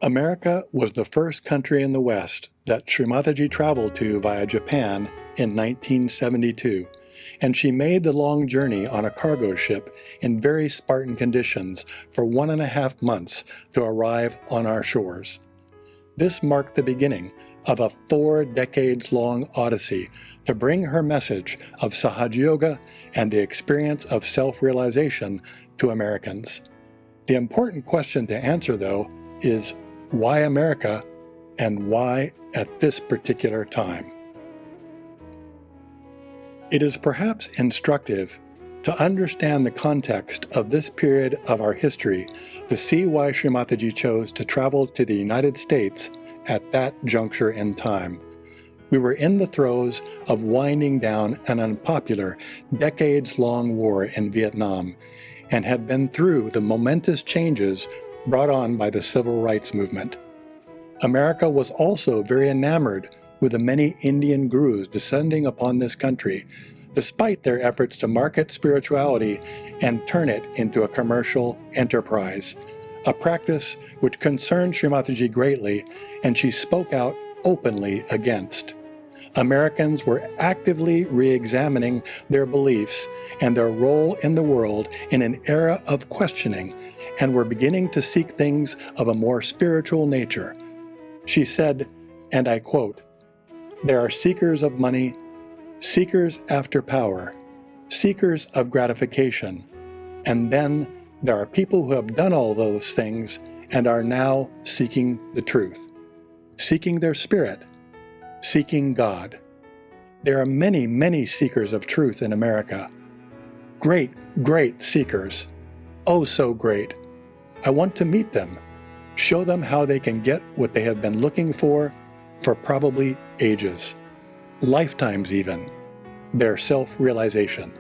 America was the first country in the West that Shri Mataji traveled to via Japan in 1972, and she made the long journey on a cargo ship in very Spartan conditions for 1.5 months to arrive on our shores. This marked the beginning of a 4 decades-long odyssey to bring her message of Sahaja Yoga and the experience of self-realization to Americans. The important question to answer, though, is why America and why at this particular time? It is perhaps instructive to understand the context of this period of our history to see why Shri Mataji chose to travel to the United States at that juncture in time. We were in the throes of winding down an unpopular, decades-long war in Vietnam and had been through the momentous changes brought on by the civil rights movement. America was also very enamored with the many Indian gurus descending upon this country, despite their efforts to market spirituality and turn it into a commercial enterprise, a practice which concerned Shri Mataji greatly and she spoke out openly against. Americans were actively re-examining their beliefs and their role in the world in an era of questioning, and were beginning to seek things of a more spiritual nature. She said, and I quote, "There are seekers of money, seekers after power, seekers of gratification, and then there are people who have done all those things and are now seeking the truth, seeking their spirit, seeking God. There are many, many seekers of truth in America. Great, great seekers. Oh, so great. I want to meet them, show them how they can get what they have been looking for probably ages, lifetimes even, their self-realization."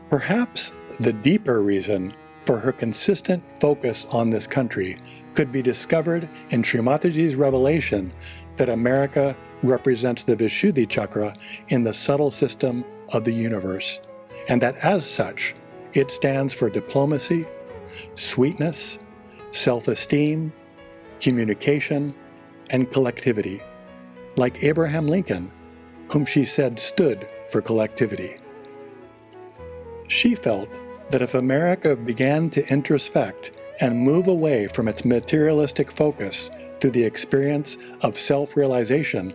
Perhaps the deeper reason for her consistent focus on this country could be discovered in Shri Mataji's revelation that America represents the Vishuddhi chakra in the subtle system of the universe, and that as such, it stands for diplomacy, sweetness, self-esteem, communication, and collectivity, like Abraham Lincoln, whom she said stood for collectivity. She felt that if America began to introspect and move away from its materialistic focus to the experience of self-realization,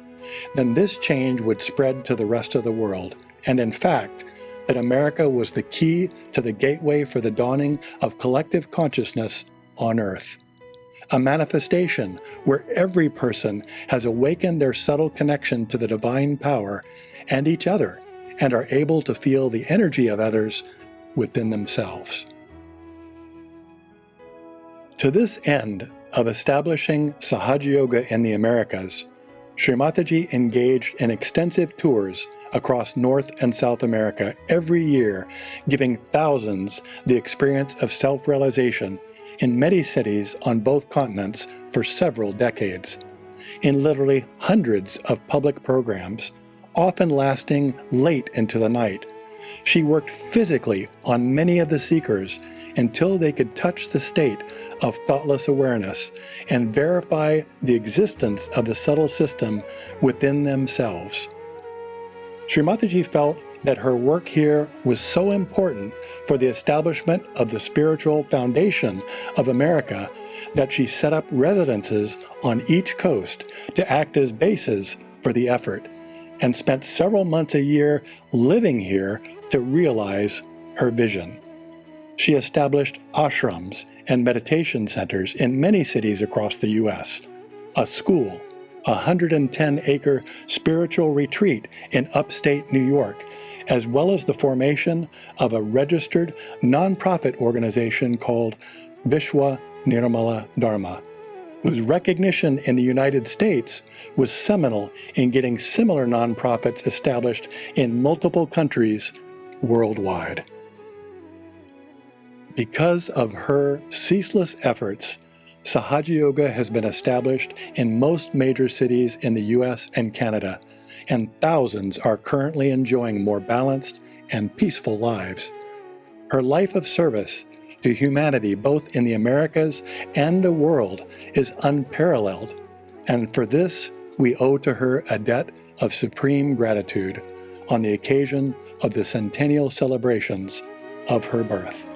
then this change would spread to the rest of the world, and in fact, that America was the key to the gateway for the dawning of collective consciousness on Earth. A manifestation where every person has awakened their subtle connection to the divine power and each other, and are able to feel the energy of others within themselves. To this end of establishing Sahaja Yoga in the Americas, Shri Mataji engaged in extensive tours across North and South America every year, giving thousands the experience of self-realization in many cities on both continents for several decades, in literally hundreds of public programs, often lasting late into the night. She worked physically on many of the seekers until they could touch the state of thoughtless awareness and verify the existence of the subtle system within themselves. Shri Mataji felt that her work here was so important for the establishment of the spiritual foundation of America that she set up residences on each coast to act as bases for the effort, and spent several months a year living here to realize her vision. She established ashrams and meditation centers in many cities across the U.S., a school, a 110-acre spiritual retreat in upstate New York, as well as the formation of a registered nonprofit organization called Vishwa Nirmala Dharma, whose recognition in the United States was seminal in getting similar nonprofits established in multiple countries worldwide. Because of her ceaseless efforts, Sahaja Yoga has been established in most major cities in the US and Canada, and thousands are currently enjoying more balanced and peaceful lives. Her life of service to humanity both in the Americas and the world is unparalleled, and for this we owe to her a debt of supreme gratitude on the occasion of the centennial celebrations of her birth.